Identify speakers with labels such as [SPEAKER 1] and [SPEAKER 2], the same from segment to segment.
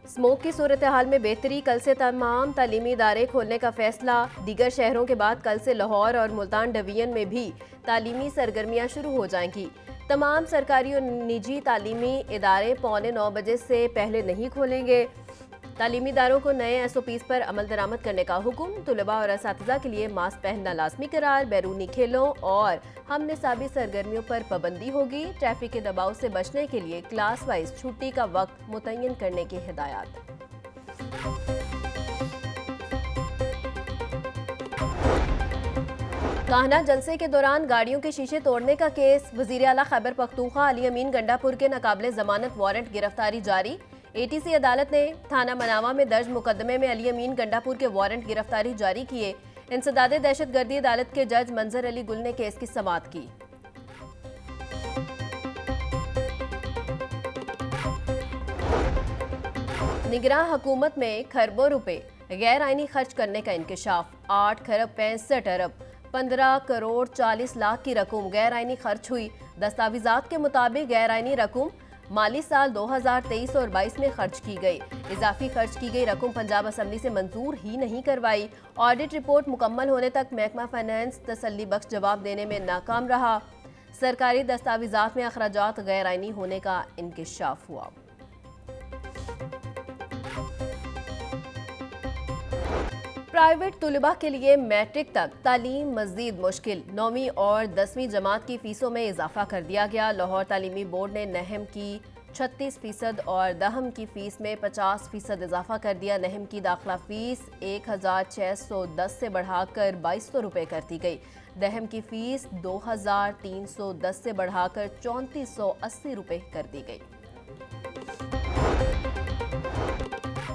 [SPEAKER 1] Smoke की सूरत हाल में बेहतरी, कल से तमाम तालीमी इदारे खोलने का फैसला। दीगर शहरों के बाद कल से लाहौर और मुल्तान डिवीजन में भी तालीमी सरगर्मियां शुरू हो जाएंगी। तमाम सरकारी और निजी तालीमी इदारे 8:45 बजे से पहले नहीं खोलेंगे। तालीमी इदारों को नए SOPs पर अमल दरामद करने का हुक्म। तुलबा और असातिज़ा के लिए मास्क पहनना लाजमी करार। बैरूनी खेलों और हम निसाबी सरगर्मियों पर पाबंदी होगी। ट्रैफिक के दबाव से बचने के लिए क्लास वाइज छुट्टी का वक्त मुतय्यन करने की हिदायत। कान्हा जलसे के दौरान गाड़ियों के शीशे तोड़ने का केस। वजीर आला खैबर पख्तूनख्वा अली अमीन गंडापुर के नाकाबिले जमानत वारंट गिरफ्तारी जारी। ATC अदालत ने थाना मनावा में दर्ज मुकदमे में अली अमीन गंडापुर के वारंट गिरफ्तारी जारी किए। इंसदाद दहशतगर्दी अदालत के जज मंजर अली गुल ने केस की समाअत की। निगरान हुकूमत में खरबों रुपए गैर आइनी खर्च करने का इंकशाफ। 8 खरब 65 अरब 15 करोड़ 40 लाख की रकम गैर आइनी खर्च हुई। दस्तावेजात के मुताबिक गैर आइनी रकम माली साल 2023 और 22 में खर्च की गई। इजाफी खर्च की गई रकम पंजाब असम्बली से मंजूर ही नहीं करवाई। ऑडिट रिपोर्ट मुकम्मल होने तक महकमा फाइनेंस तसल्ली बख्श जवाब देने में नाकाम रहा। सरकारी दस्तावेजात में अखराजात गैर आइनी होने का इंकशाफ हुआ। प्राइवेट तुलबा के लिए मैट्रिक तक तालीम मजीद मुश्किल। 9वीं और 10वीं जमात की फीसों में इजाफा कर दिया गया। लाहौर तालीमी बोर्ड ने नहम की 36% और दहम की फीस में 50% इजाफा कर दिया। नहम की दाखिला फीस 1610 से बढ़ाकर 2200 रुपये कर दी गई। दहम की फीस 2310 से बढ़ाकर 3480 रुपये कर दी गई।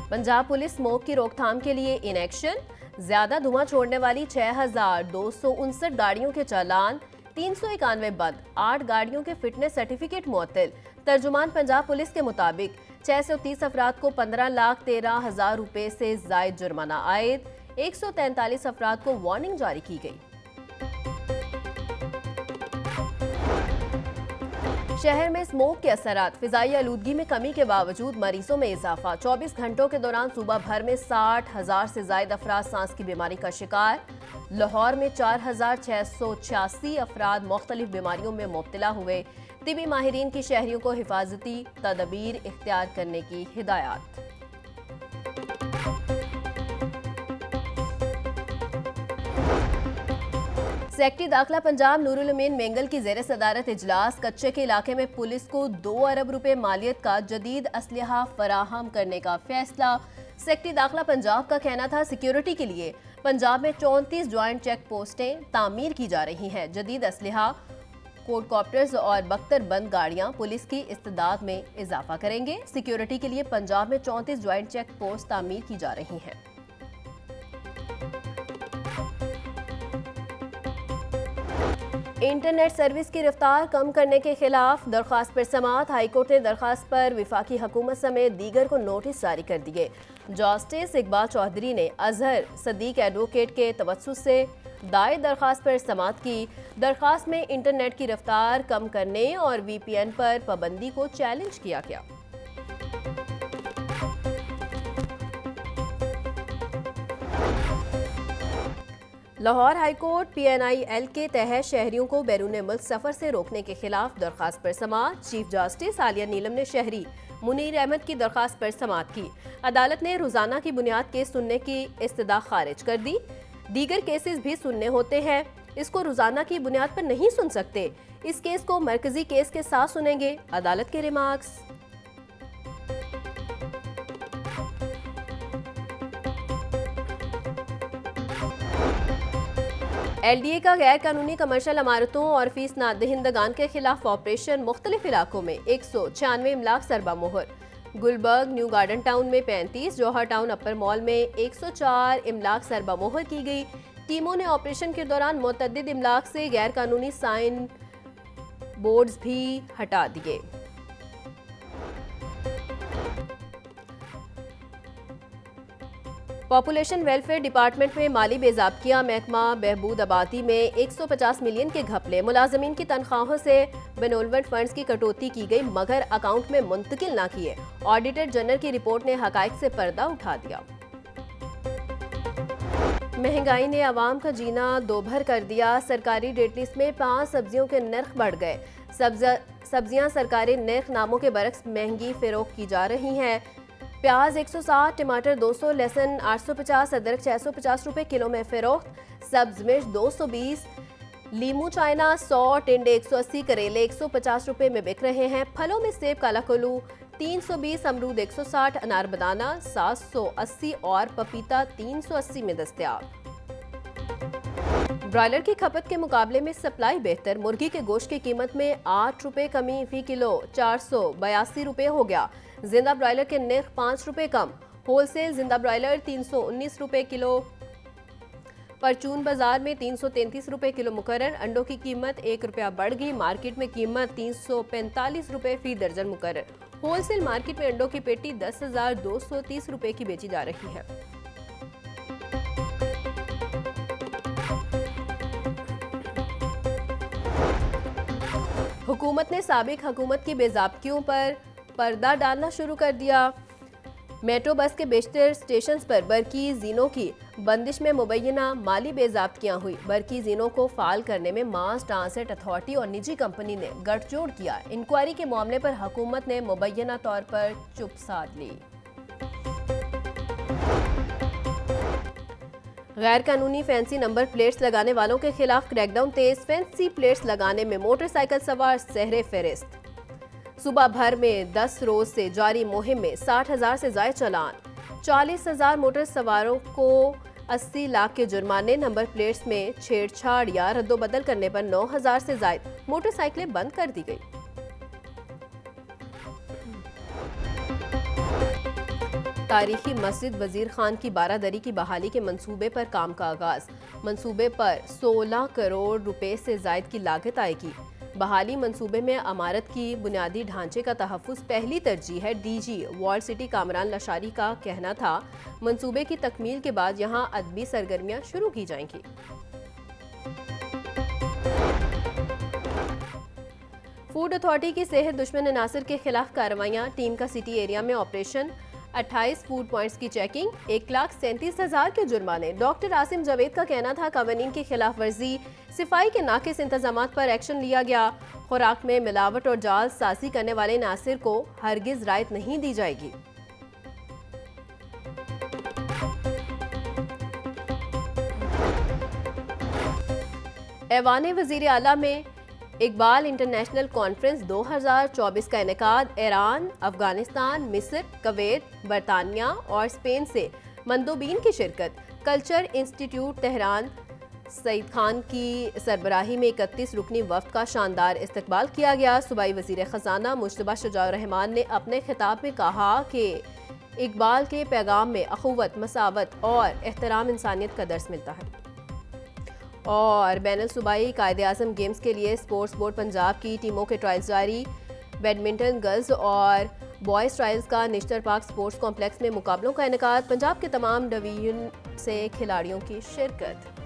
[SPEAKER 1] पंजाब पुलिस स्मोक की रोकथाम के लिए इन एक्शन। ज्यादा धुआं छोड़ने वाली 6259 गाड़ियों के चालान, 391 बंद, 8 गाड़ियों के फिटनेस सर्टिफिकेट मुअत्तल। तर्जुमान पंजाब पुलिस के मुताबिक 630 अफराद को 15,13,000 रुपये से जायद जुर्माना आयद। 143 अफराद को वार्निंग जारी की गई। शहर में स्मोक के असरात। फिजाई आलूदगी में कमी के बावजूद मरीजों में इजाफा। 24 घंटों के दौरान सूबा भर में 60,000 से ज्यादा अफराद सांस की बीमारी का शिकार। लाहौर में 4,686 अफराद मुख्तलिफ बीमारियों में मुब्तला हुए। तिबी माहिरीन की शहरियों को हिफाजती तदबीर इख्तियार करने की हिदायत। सेक्रेटरी दाखिला पंजाब नूरुल अमीन मेंगल की ज़ेर सदारत इजलास। कच्चे के इलाके में पुलिस को 2 अरब रुपए मालियत का जदीद असलहा फराहम करने का फैसला। सेक्रेटरी दाखिला पंजाब का कहना था सिक्योरिटी के लिए पंजाब में 34 ज्वाइंट चेक पोस्टें तामीर की जा रही हैं। जदीद असलहा, कोडकॉप्टर्स और बख्तरबंद गाड़ियां पुलिस की इस्तेदाद में इजाफा करेंगे। सिक्योरिटी के लिए पंजाब में 34 ज्वाइंट चेक पोस्ट तामीर की जा रही हैं। इंटरनेट सर्विस की रफ्तार कम करने के खिलाफ दरख्वास्त पर समाअत। हाईकोर्ट ने दरख्वास्त पर विफाकी हुकूमत समेत दीगर को नोटिस जारी कर दिए। जस्टिस इकबाल चौधरी ने अजहर सदीक एडवोकेट के तवस्सुस से दायर दरख्वास्त पर समाअत की। दरख्वास्त में इंटरनेट की रफ्तार कम करने और VPN पर पाबंदी को चैलेंज किया गया। लाहौर हाईकोर्ट PNIL के तहत शहरियों को बैरून मुल्क सफर से रोकने के खिलाफ दरख्वास्त पर समाअत। चीफ जस्टिस आलिया नीलम ने शहरी मुनीर अहमद की दरख्वास्त पर समाअत की। अदालत ने रोजाना की बुनियाद केस सुनने की इस्तदा खारिज कर दी। दीगर केसेस भी सुनने होते हैं, इसको रोजाना की बुनियाद पर नहीं सुन सकते। इस केस को मरकजी केस के साथ सुनेंगे, अदालत के रिमार्क्स। LDA का गैर कानूनी कमर्शियल इमारतों और फीस नादहिंदगान के खिलाफ ऑपरेशन। मुख्तलिफ इलाकों में 196 इमलाक सरबा मोहर। गुलबर्ग न्यू गार्डन टाउन में 35, जौहर टाउन अपर मॉल में 104 इमलाक सरबा मोहर की गई। टीमों ने ऑपरेशन के दौरान मुतअद्दिद इमलाक से गैर कानूनी साइन बोर्ड्स भी हटा दिए। पॉपुलेशन वेलफेयर डिपार्टमेंट में माली बेज़ाब्तियाँ, महकमा बहबूद आबादी में 150 मिलियन के घपले, मुलाजमीन की तनख्वाहों से बेनोलवेंट फंड्स की कटौती की गई मगर अकाउंट में मुंतकिल ना किए। ऑडिटर जनरल की रिपोर्ट ने हकाइक से पर्दा उठा दिया। महंगाई ने आवाम का जीना दोभर कर दिया। सरकारी रेट लिस्ट में 5 सब्जियों के नर्ख बढ़ गए। सब्जियां सरकारी नर्ख नामों के बरक्स महंगी फरोख्त की जा रही हैं। प्याज 160, टमाटर 200, लहसुन 850, अदरक 650 रुपए किलो में फरोख्त। सब्ज मिर्च 220, लीमू चाइना 100, टिंडे 180, करेले 150 रुपए में बिक रहे हैं। फलों में सेब काला कुल्लू 320, अमरूद 160, अनार बनाना 780 और पपीता 380 में दस्तयाब। ब्रॉयलर की खपत के मुकाबले में सप्लाई बेहतर। मुर्गी के गोश्त की कीमत में 8 रुपए कमी, फी किलो 482 रुपए हो गया। जिंदा ब्रॉयलर के नर्ख 5 रुपए कम। होलसेल जिंदा ब्रॉयलर 319 रुपए किलो। परचून बाजार में 333 रुपए किलो मुकर्रर। अंडों की कीमत 1 रुपया बढ़ गई। मार्केट में कीमत 345 रुपए फी दर्जन मुकर्रर। होलसेल मार्केट में अंडों की पेटी 10,230 रुपए की बेची जा रही है। हुकूमत ने साबिक हुकूमत की बेज़ाब्तियों पर पर्दा डालना शुरू कर दिया। मेट्रो बस के बेशतर स्टेशन पर बरकी जीनों की बंदिश में मुबैना माली बेज़ाब्तियां हुई। बरकी जीनों को फाल करने में मास ट्रांसिट अथॉरिटी और निजी कंपनी ने गठजोड़ किया। इंक्वायरी के मामले पर हुकूमत ने मुबैना तौर पर चुप साध ली। गैर कानूनी फैंसी नंबर प्लेट्स लगाने वालों के खिलाफ क्रैकडाउन तेज। फैंसी प्लेट्स लगाने में मोटरसाइकिल सवार सहरे फहरिस्त। सुबह भर में 10 रोज से जारी मुहिम में 60,000 से ज्यादा चालान। 40,000 मोटर सवारों को 80 लाख के जुर्माने। नंबर प्लेट्स में छेड़छाड़ या रद्दोबदल करने पर 9,000 से ज्यादा मोटरसाइकिलें बंद कर दी गई। तारीखी मस्जिद वजीर खान की बारादरी की बहाली के मंसूबे पर काम का आगाज। मंसूबे पर 16 करोड़ रुपए से जायद की लागत आएगी। बहाली मंसूबे में अमारत की बुनियादी ढांचे का तहफ़्फ़ुज़ पहली तरजीह है। DG wall city Kamran Lashari का कहना था मंसूबे की तकमील के बाद यहां अदबी सरगर्मियां शुरू की जाएंगी। फूड अथॉरिटी की सेहत दुश्मन अनासर के खिलाफ कार्रवाइयां। टीम का सिटी एरिया में ऑपरेशन। 28 फूड पॉइंट्स की चेकिंग। 1,37,000 के जुर्माने। डॉक्टर आसिम जावेद का कहना था कानून की खिलाफ वर्जी, सिफाई के नाकिस इंतजाम पर एक्शन लिया गया। खुराक में मिलावट और जाल साजी करने वाले नासिर को हरगिज रायत नहीं दी जाएगी। ऐवान वज़ीर आला में इकबाल इंटरनेशनल कॉन्फ्रेंस 2024 का इनेकाद। ईरान, अफगानिस्तान, मिस्र, कुवैत, बरतानिया और स्पेन से मंदोबीन की शिरकत। Culture institute Tehran Saeed Khan की सरबराही में 31 रुकनी वफ्द का शानदार इस्तकबाल किया गया। सूबाई वज़ीर ख़ज़ाना मुश्तबा शुजाउर-रहमान ने अपने खिताब में कहा कि इकबाल के पैगाम में अखुवत, मसावत और एहतराम इंसानियत का दर्स मिलता है। और बैनुल सूबाई कायदे-आज़म गेम्स के लिए स्पोर्ट्स बोर्ड पंजाब की टीमों के ट्रायल्स जारी। बैडमिंटन गर्ल्स और बॉयज़ ट्रायल्स का निश्तर पार्क स्पोर्ट्स कॉम्प्लेक्स में मुकाबलों का इनेकाद। पंजाब के तमाम डिवीजन से खिलाड़ियों की शिरकत।